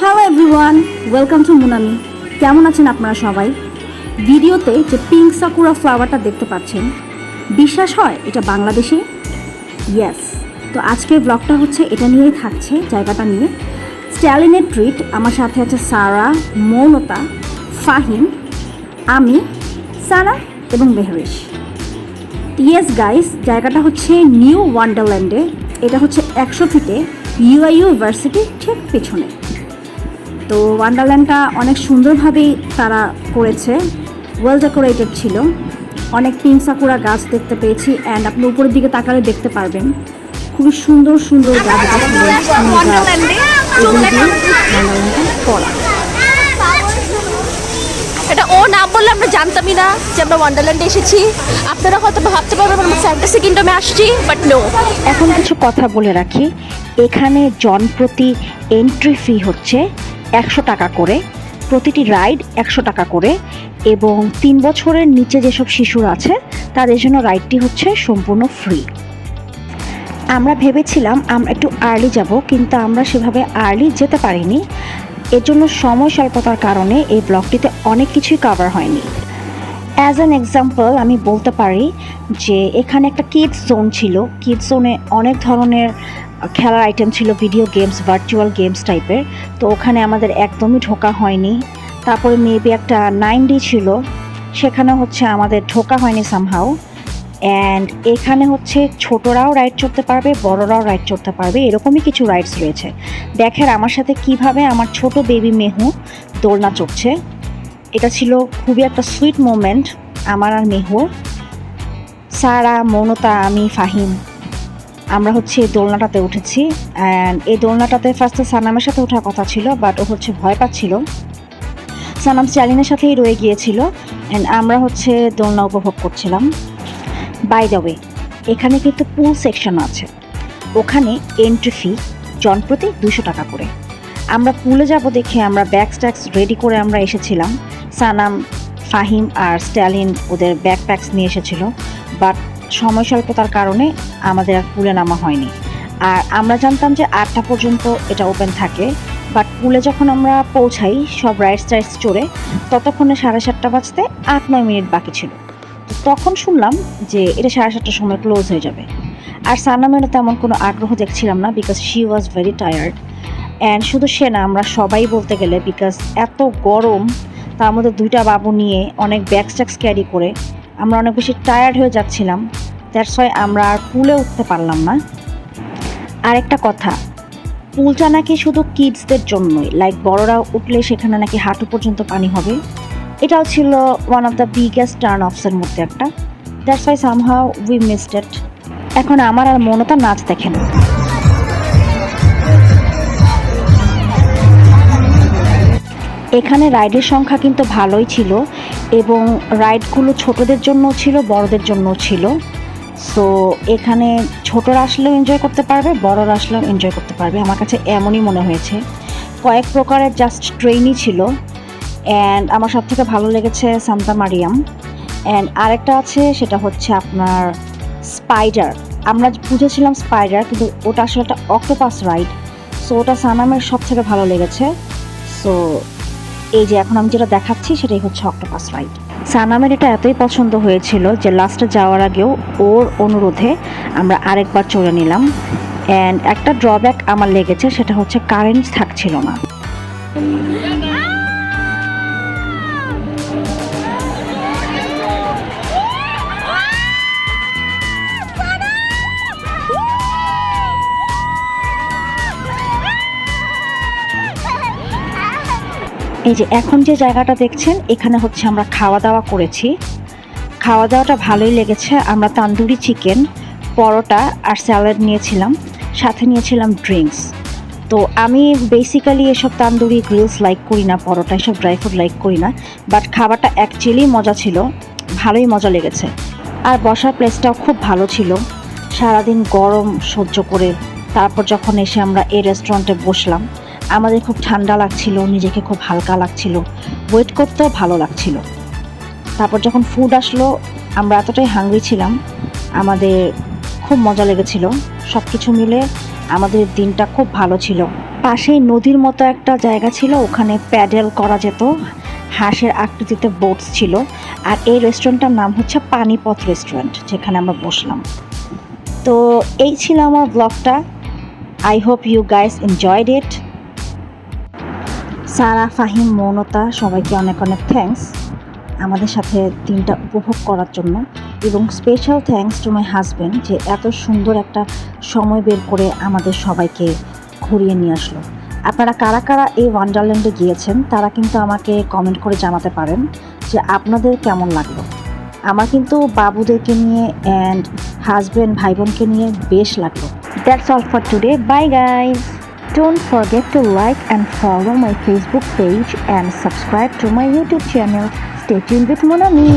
Hello everyone, welcome to Munami. কেমন আছেন আপনারা সবাই? ভিডিওতে যে পিঙ্ক সাকুরা ফ্লাওয়ারটা দেখতে পাচ্ছেন, বিশ্বাস হয় এটা বাংলাদেশে? ইয়েস। তো আজকের ব্লগটা হচ্ছে এটা নিয়েই থাকছে, জায়গাটা নিয়ে। স্ট্যালিনের ট্রিট। আমার সাথে আছে সারা, মৌনতা, ফাহিম, আমি, সানা এবং মেহরিশ। ইয়েস গাইস, জায়গাটা হচ্ছে নিউ ওয়ান্ডারল্যান্ডে। এটা হচ্ছে 100 ফিটে ইউআইইউ ইউনিভার্সিটি ঠিক পেছনে। তো ওয়ান্ডারল্যান্ডটা অনেক সুন্দরভাবেই তারা করেছে, ওয়েল ডেকোরেটেড ছিল। অনেক পিঙ্ক সাকুরা গাছ দেখতে পেয়েছি, অ্যান্ড আপনি উপরের দিকে তাকালে দেখতে পারবেন খুবই সুন্দর সুন্দর গাছ করা। এটা ও নাম বললে আমরা জানতামই না যে আমরা ওয়ান্ডারল্যান্ডে এসেছি। আপনারা হয়তো ভাবতে পারবেন আমরা ফ্যান্টাসি কিংডমে আসছি, বাট নো। এখন কিছু কথা বলে রাখি, এখানে জনপ্রতি এন্ট্রি ফি হচ্ছে 100 টাকা করে, প্রতিটি রাইড 100 টাকা করে, এবং 3 বছরের নিচে যেসব শিশুরা আছে তাদের জন্য রাইডটি হচ্ছে সম্পূর্ণ ফ্রি। আমরা ভেবেছিলাম আমরা একটু আর্লি যাব, কিন্তু আমরা সেভাবে আর্লি যেতে পারিনি। এর জন্য সময় স্বল্পতার কারণে এই ব্লগটিতে অনেক কিছুই কভার হয়নি। অ্যাজ অ্যান এক্সাম্পল আমি বলতে পারি যে এখানে একটা কিডস জোন ছিল। কিডস জোনে অনেক ধরনের খেলার আইটেম ছিল, ভিডিও গেমস, ভার্চুয়াল গেমস টাইপের। তো ওখানে আমাদের একদমই ঢোকা হয়নি। তারপরে মেবি একটা 9D ছিল, সেখানে হচ্ছে আমাদের ঢোকা হয়নি সামহাও। অ্যান্ড এখানে হচ্ছে ছোটরাও রাইড চড়তে পারবে, বড়রাও রাইড চড়তে পারবে, এরকমই কিছু রাইডস রয়েছে। দেখেন আমার সাথে কিভাবে আমার ছোট বেবি মেহু দোলনা চড়ছে। এটা ছিল খুবই একটা সুইট মোমেন্ট আমার আর মেহুর। সারা, মৌনতা, আমি, ফাহিম আমরা হচ্ছে দোলনাটাতে উঠেছি। অ্যান্ড এই দোলনাটাতে ফার্স্টে সানামের সাথে ওঠার কথা ছিল, বাট ও হচ্ছে ভয় পাচ্ছিল। সানাম স্ট্যালিনের সাথেই রয়ে গিয়েছিল, অ্যান্ড আমরা হচ্ছে দোলনা উপভোগ করছিলাম। বাই দ্য ওয়ে, এখানে কিন্তু পুল সেকশন আছে। ওখানে এন্ট্রি ফি জনপ্রতি 200 টাকা করে। আমরা পুলে যাব দেখে আমরা ব্যাগস ট্যাক্স রেডি করে আমরা এসেছিলাম। সানাম, ফাহিম আর স্ট্যালিন ওদের ব্যাকপ্যাকস নিয়ে এসেছিল, বাট সময় স্বল্পতার কারণে আমাদের আর পুলে নামা হয়নি। আর আমরা জানতাম যে 8টা পর্যন্ত এটা ওপেন থাকে, বাট পুলে যখন আমরা পৌঁছাই সব রাইডস টাইডস চড়ে, ততক্ষণে 7:30 বাজতে 8-9 মিনিট বাকি ছিল। তখন শুনলাম যে এটা 7:30টার সময় ক্লোজ হয়ে যাবে। আর সানামেরও তেমন কোনো আগ্রহ দেখছিলাম না, because she was very tired. And শুধু সে না, আমরা সবাই বলতে গেলে, বিকজ এত গরম, তার মধ্যে 2টা বাবু নিয়ে অনেক ব্যাগস ট্যাক্স ক্যারি করে আমরা অনেক বেশি টায়ার্ড হয়ে যাচ্ছিলাম। দ্যাটস ওয়াই আমরা আর পুলে উঠতে পারলাম না। আরেকটা কথা, পুলটা নাকি শুধু কিডসদের জন্যই, লাইক বড়রা উঠলে সেখানে নাকি হাঁটু পর্যন্ত পানি হবে। এটাও ছিল one of the biggest turn অফসের মধ্যে একটা। That's why somehow we missed it. এখন আমার আর মৌনতা নাচ দেখেন। এখানে রাইডের সংখ্যা কিন্তু ভালোই ছিল, এবং রাইডগুলো ছোটদের জন্য ছিল, বড়দের জন্য ছিল। সো এখানে ছোটরা আসলেও এনজয় করতে পারবে, বড়রা আসলেও এনজয় করতে পারবে। আমার কাছে এমনই মনে হয়েছে। কয়েক প্রকারের জাস্ট ট্রেনই ছিল। অ্যান্ড আমার সব থেকে ভালো লেগেছে সান্তা মারিয়াম। অ্যান্ড আরেকটা আছে, সেটা হচ্ছে আপনার স্পাইডার। আমরা বুঝেছিলাম স্পাইডার, কিন্তু ওটা আসলে একটা অক্টোপাস রাইড। সো ওটা সানামের সব থেকে ভালো লেগেছে। সো এই যে এখন আমি যেটা দেখাচ্ছি সেটাই হচ্ছে অক্টোপাস রাইড। সানামের এটা এতই পছন্দ হয়েছিল যে লাস্টে যাওয়ার আগেও ওর অনুরোধে আমরা আরেকবার চড়ে নিলাম। অ্যান্ড একটা ড্রব্যাক আমার লেগেছে, সেটা হচ্ছে কারেন্ট থাকছিল না। এই যে এখন যে জায়গাটা দেখছেন, এখানে হচ্ছে আমরা খাওয়া দাওয়া করেছি। খাওয়া দাওয়াটা ভালোই লেগেছে। আমরা তান্দুরি চিকেন, পরোটা আর স্যালাড নিয়েছিলাম, সাথে নিয়েছিলাম ড্রিঙ্কস। তো আমি বেসিক্যালি এসব তান্দুরি গ্রিলস লাইক করি না, পরোটা এসব ড্রাই ফ্রুট লাইক করি না, বাট খাবারটা অ্যাকচুয়ালি মজা ছিল, ভালোই মজা লেগেছে। আর বসার প্লেসটাও খুব ভালো ছিল। সারাদিন গরম সহ্য করে তারপর যখন এসে আমরা এই রেস্টুরেন্টে বসলাম, আমাদের খুব ঠান্ডা লাগছিল, নিজেকে খুব হালকা লাগছিল, ওয়েট করতেও ভালো লাগছিল। তারপর যখন ফুড আসলো, আমরা এতটাই হাংরি ছিলাম, আমাদের খুব মজা লেগেছিল। সব কিছু মিলে আমাদের দিনটা খুব ভালো ছিল। পাশেই নদীর মতো একটা জায়গা ছিল, ওখানে প্যাডেল করা যেত, হাঁসের আকৃতিতে বোটস ছিল। আর এই রেস্টুরেন্টটার নাম হচ্ছে পানিপথ রেস্টুরেন্ট, যেখানে আমরা বসলাম। তো এই ছিল আমার ব্লগটা। I hope you guys enjoyed it. Sara, Fahim, Mounota, সবাইকে অনেক অনেক থ্যাঙ্কস আমাদের সাথে দিনটা উপভোগ করার জন্য, এবং special thanks to my husband যে এত সুন্দর একটা সময় বের করে আমাদের সবাইকে ঘুরিয়ে নিয়ে আসলো। আপনারা কারা কারা এই ওয়ান্ডারল্যান্ডে গিয়েছেন তারা কিন্তু আমাকে কমেন্ট করে জানাতে পারেন যে আপনাদের কেমন লাগলো। আমার কিন্তু বাবুদেরকে নিয়ে অ্যান্ড হাজব্যান্ড ভাই বোনকে নিয়ে বেশ লাগলো। That's all for today, by guys. Don't forget to like and follow my Facebook page and subscribe to my YouTube channel. Stay tuned with Monami.